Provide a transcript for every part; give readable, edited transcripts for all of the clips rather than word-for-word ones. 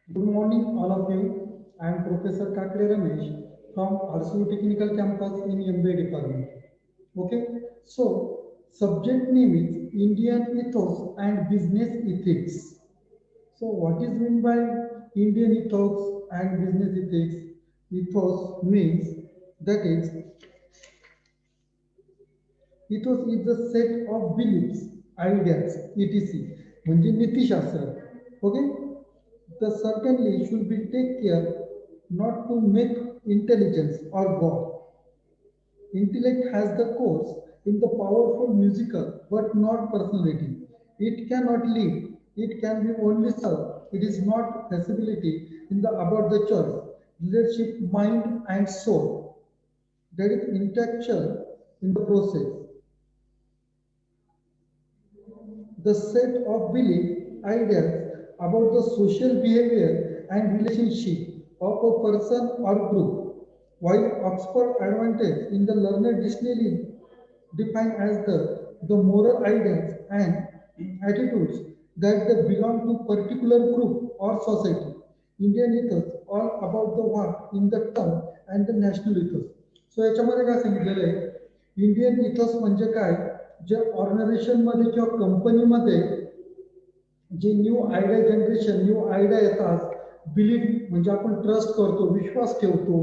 Good morning, all of you. I am Professor Kakre Ramesh from RCU Technical Campus in MBA department. Okay, so subject name is Indian Ethos and Business Ethics. So, what is meant by Indian ethos and business ethics? Ethos means that is ethos is the set of beliefs, ideas, etc. म्हणजे नीतिशास्त्र. Okay, the certainly should be take care not to make intelligence or God. Intellect has the course in the powerful musical but not personality. It cannot lead, it can be only serve. It is not feasibility in the about the choice, leadership, mind and soul. That is intellectual in the process. The set of belief ideas about the social behavior and relationship of a person or group, while Oxford Advantage in the learned dictionary defined as the moral ideas and attitudes that they belong to particular group or society. Indian ethos all about the what in the term and the national ethos. So याच्यामध्ये काय सांगितलेलं आहे Indian ethos म्हणजे काय जे organisation मध्ये किंवा कंपनीमध्ये जे new idea generation new idea येतात बिलीफ म्हणजे आपण ट्रस्ट करतो विश्वास ठेवतो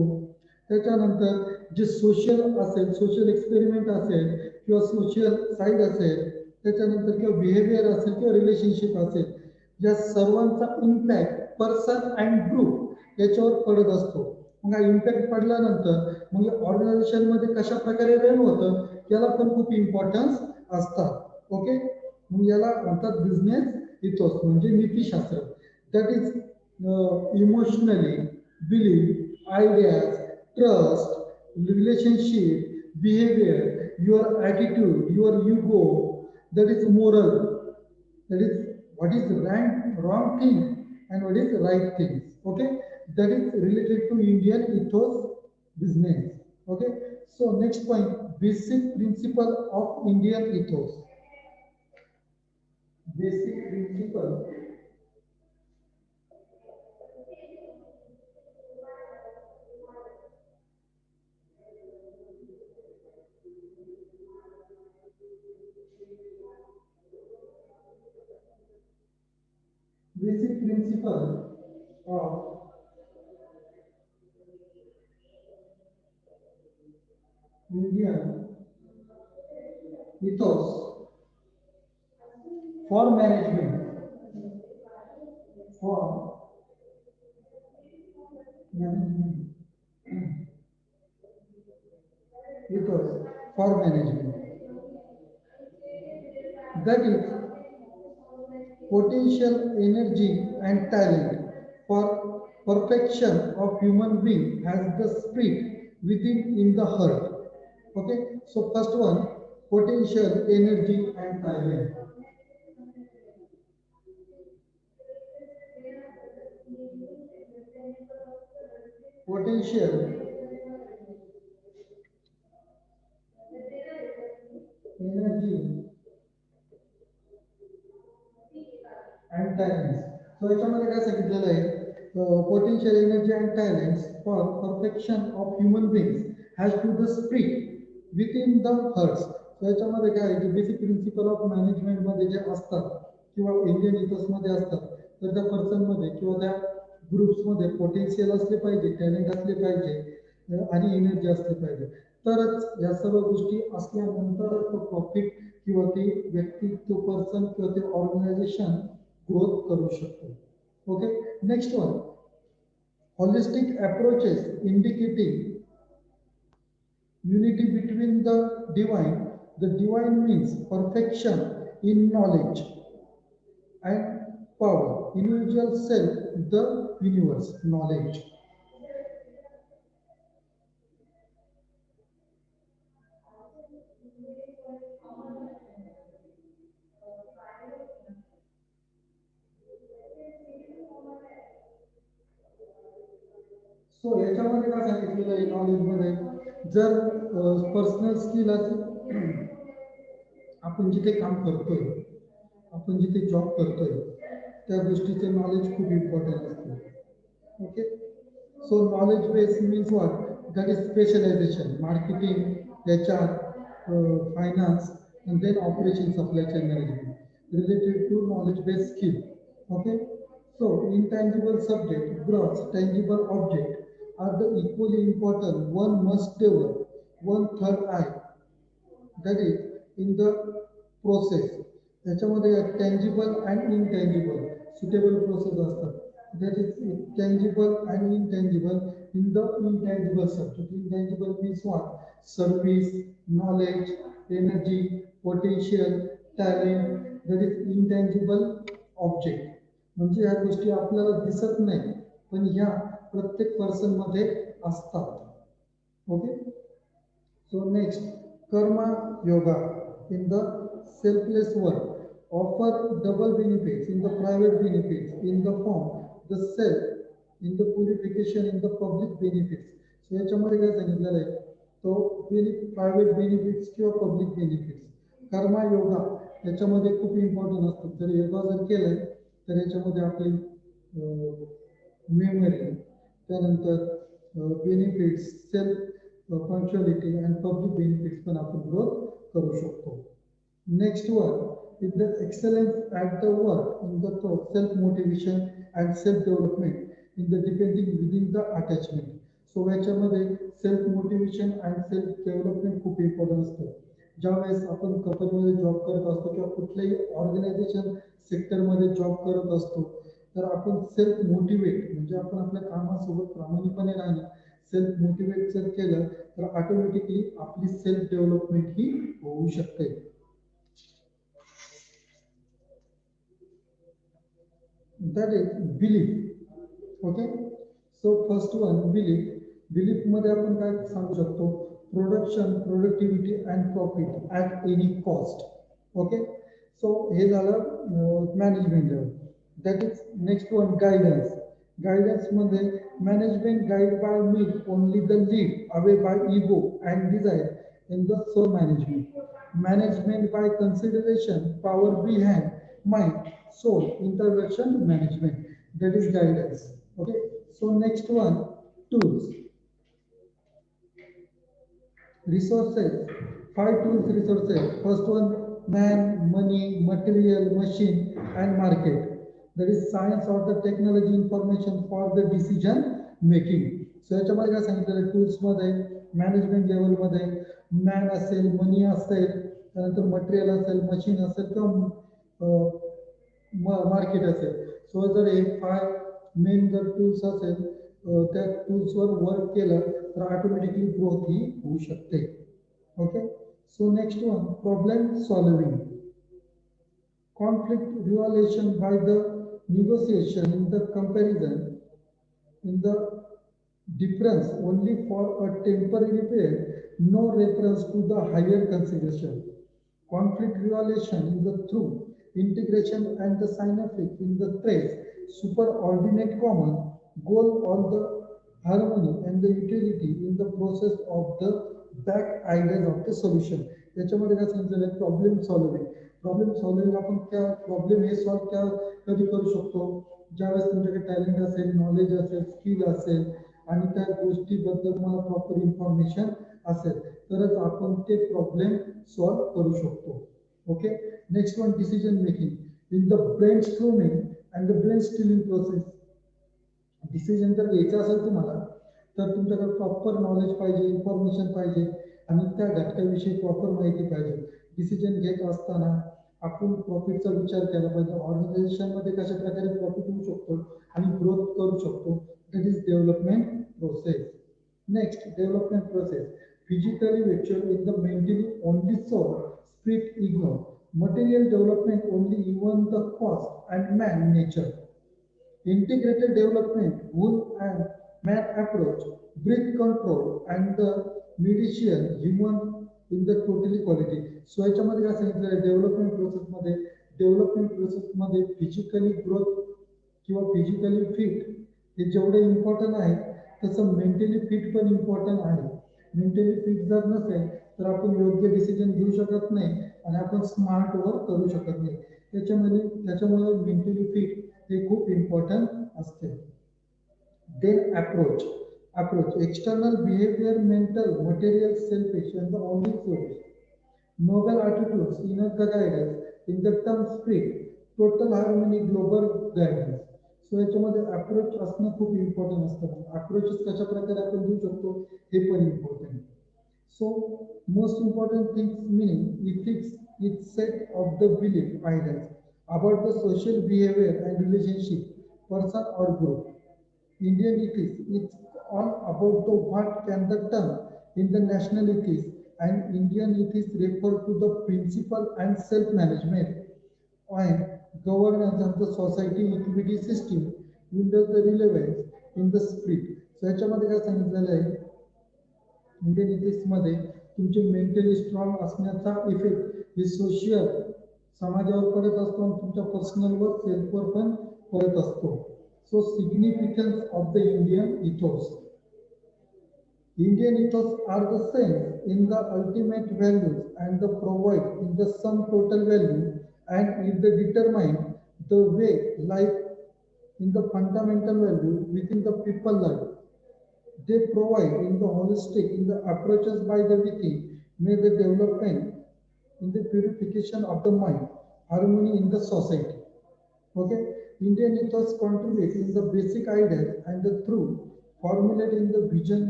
त्याच्यानंतर जे सोशल असेल सोशल एक्सपेरिमेंट असेल किंवा सोशल साईड असेल त्याच्यानंतर किंवा बिहेवियर असेल किंवा रिलेशनशिप असेल या सर्वांचा इम्पॅक्ट पर्सन अँड ग्रुप याच्यावर पडत असतो मग हा इम्पॅक्ट पडल्यानंतर मग ऑर्गनायझेशनमध्ये कशा प्रकारे रन होतं याला पण खूप इम्पॉर्टन्स असतात ओके मग याला म्हणतात बिझनेस इथॉस म्हणजे नीतिशास्त्र that is emotionally belief ideas trust relationship behaviour your attitude your ego that is moral that is what is wrong thing and what is right thing okay that is related to Indian ethos business okay so next point basic principle of Indian ethos basic principle basic principle of Indian ethos for management for management ethos for management that is potential energy and talent for perfection of human being has the spirit within in the heart okay so first one potential energy and talent potential energy and talents. So याच्यामध्ये काय सांगितलेलं आहे potential energy and talents for perfection of human beings has to the spirit within the hearts so याच्यामध्ये काय आहे basic principle of मॅनेजमेंटमध्ये जे असतात किंवा इंडियन इथॉसमध्ये असतात तर त्या पर्सनमध्ये किंवा त्या ग्रुप्समध्ये पोटेन्शियल असले पाहिजे टॅलेंट असले पाहिजे आणि एनर्जी असली पाहिजे तरच या सर्व गोष्टी असल्यानंतरच तो प्रॉफिट किंवा ती व्यक्ती तो पर्सन किंवा ते ऑर्गनायझेशन ग्रोथ करू शकतो okay next one holistic approaches indicating unity between the divine means perfection in knowledge and power individual self the universe knowledge सो याच्यामध्ये काय सांगितलेलं आहे नॉलेजमध्ये जर पर्सनल स्किल असेल आपण जिथे काम करतोय आपण जिथे जॉब करतोय त्या गोष्टीचं नॉलेज खूप इम्पॉर्टंट असतं. Okay, so knowledge base means what, that is specialisation, marketing, HR, finance, and then operation supply chain management related to knowledge based skill. Okay, so intangible subject, gross tangible object are the equally important. One must develop one third eye, that is in the process. त्याच्यामध्ये tangible and intangible suitable process असतात. That is tangible and intangible. In the intangible subject, intangible means what? Service, knowledge, energy, potential, talent. That is intangible object. म्हणजे ह्या गोष्टी आपल्याला दिसत नाही पण ह्या प्रत्येक पर्सन मध्ये असतात. Okay, so next, karma yoga in the selfless work offer double benefits in the private benefits in the form the self, in the purification, in the public benefits. So याच्यामध्ये काय सांगितलेलं आहे, तो प्रायव्हेट बेनिफिट्स किंवा public benefits. Karma yoga याच्यामध्ये खूप important असतात. जर योगा जर केलं तर याच्यामध्ये आपली मेमरी, त्यानंतर benefits, self punctuality and public benefits पण आपण ग्रोथ करू शकतो. Next one is the excellence at the work in the self motivation and self development in the depending within the attachment. So याच्यामध्ये self motivation and self development खूप important असतं. ज्यावेळेस आपण कंपनीमध्ये जॉब करत असतो किंवा कुठल्याही ऑर्गनायझेशन सेक्टरमध्ये जॉब करत असतो तर आपण सेल्फ मोटिवेट म्हणजे आपण आपल्या कामासोबत प्रामाणिकपणे राहणं, सेल्फ मोटिवेट जर केलं तर ऑटोमॅटिकली आपली सेल्फ डेव्हलपमेंट ही होऊ शकते. That is belief. Okay, so first one belief. Belief मध्ये आपण काय सांगू शकतो, production, productivity and profit at any cost. Okay, so हे झालं management level. That is next one guidance. Guidance मध्ये management guide by meet only the lead away by ego and desire in the so management. Management by consideration power behind mind soul intervention management, that is guidance. Okay, so next one, tools, resources. 5 tools resources. First one, man, money, material, machine and market. That is science or the technology information for the decision making. So याच्यामध्ये काय सांगितलेलं, tools मध्ये management level मध्ये man असेल, money असेल, त्यानंतर material असेल, machine असेल किंवा मार्केट असेल. सो जर हे 5 मेन जर टूल्स असेल त्या टूल्सवर वर्क केलं तर ऑटोमॅटिकली ग्रोथ ही होऊ शकते. Okay, so next one, problem solving. Conflict resolution by the negotiation in the comparison in the difference only for a temporary repair, no reference to the higher consideration. Conflict resolution in the through integration and the scientific in the trace superordinate common goal on the harmony and the utility in the process of the back ideas of the solution. याच्यामध्ये काय सांगितलेलं, problem solving. Problem solving आपण त्या problem हे solve कधी करू शकतो, ज्यावेळेस तुमच्याकडे टॅलेंट असेल, नॉलेज असेल, स्किल असेल आणि त्या गोष्टीबद्दल तुम्हाला प्रॉपर इन्फॉर्मेशन असेल तरच आपण ते प्रॉब्लेम सॉल्व करू शकतो. Okay, next one, decision making in the brain storming and the brain Stilling process. Decision जर घ्यायचं असेल तुम्हाला तर तुमच्याकडे प्रॉपर नॉलेज पाहिजे, इन्फॉर्मेशन पाहिजे आणि त्या घटकाविषयी प्रॉपर माहिती पाहिजे. डिसिजन घेत असताना आपण प्रॉफिटचा विचार केला पाहिजे. ऑर्गनायझेशनमध्ये कशा प्रकारे प्रॉफिट होऊ शकतो आणि ग्रोथ करू शकतो. That is development process. Next, development process. Physically virtual in the mentally only soul spirit ignore. Material development only even the cost and man nature. Integrated development, wool and man approach, breath control and the mediation human in the totally quality. So याच्यामध्ये काय सांगितलं आहे, development प्रोसेसमध्ये physically growth किंवा physically fit हे जेवढे important आहे तसं mentally fit पण इम्पॉर्टंट आहे. मेंटली फिट जर नसेल तर आपण योग्य डिसिजन घेऊ शकत नाही आणि आपण स्मार्ट वर्क करू शकत नाही. त्याच्यामुळे मेंटली फिट हे खूप इम्पॉर्टंट असते. Then approach external behavior, mental, material, selfish, and the only source. Noble attitudes, inner the guidance, in the term speak, total harmony, global guidance. सो याच्यामध्ये अप्रोच असणं खूप इम्पॉर्टंट असतं. अप्रोचेस कशा प्रकारे आपण देऊ शकतो हे पण important. So most important things meaning ethics it set of the belief ideas about the social behaviour and relationship person और group. Indian ethics, it's all about the what can the term in the national ethics, and Indian ethics refer to the principle and self-management and governance of the society equity system in the relevance in the spirit. So याच्यामध्ये काय सांगितलेलं आहे Indian ethics मध्ये तुमचे mentally strong असण्याचा effect हे social समाजावर पडत असतो आणि तुमच्या पर्सनलवर सेल्फवर पण पडत असतो. So significance of the Indian ethos. Indian ethos are the same in the ultimate values and the provide in the sum total value and it the determine the way life in the fundamental value within the people life. They provide in the holistic in the approaches by the within may the development in the purification of the mind, harmony in the society. Okay, Indian ethos contribute in the basic ideas and the truth formulate in the vision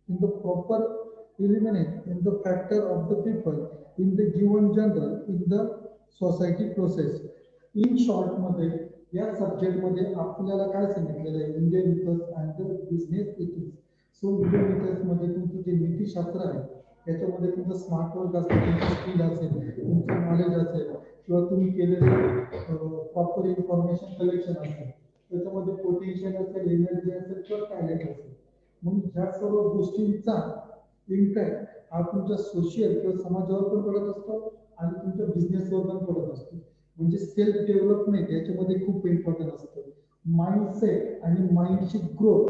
in the proper eliminate in the factor of the people in the given general in the society process. In short मध्ये या subject मध्ये आपल्याला काय सांगितलेलं आहे Indian ethos and the business ethics. So Indian ethos मध्ये तुमचं जे नीतिशास्त्र आहे त्याच्यामध्ये तुमचं स्मार्ट वर्क असेल, तुमचं स्किल असेल, तुमचं नॉलेज असेल किंवा तुम्ही केलेले प्रॉपर इन्फॉर्मेशन कलेक्शन असेल, त्याच्यामध्ये पोटेन्शियल असेल, एनर्जी असेल किंवा टॅलेंट असेल. मग ह्या सर्व गोष्टींचा इम्पॅक्ट हा तुमच्या सोशल किंवा समाजावर पण पडत असतो आणि तुमच्या बिझनेसवर पण पडत असतो. म्हणजे सेल्फ डेव्हलपमेंट याच्यामध्ये खूप इम्पॉर्टंट असतं. माइंडसेट आणि माइंडची ग्रोथ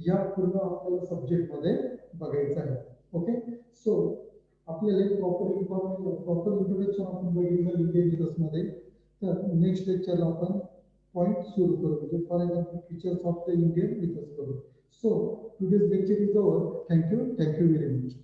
या पूर्ण आपल्याला सब्जेक्टमध्ये बघायचं आहे. ओके, सो आपल्याला प्रॉपर इंट्रोडक्शन आपण बघितलं इंडियन इथॉसमध्ये. तर नेक्स्ट लेक्चरला आपण पॉईंट सुरू करू, म्हणजे for example features of the Indian ethos करू. सो today's lecture is over. Thank you very much.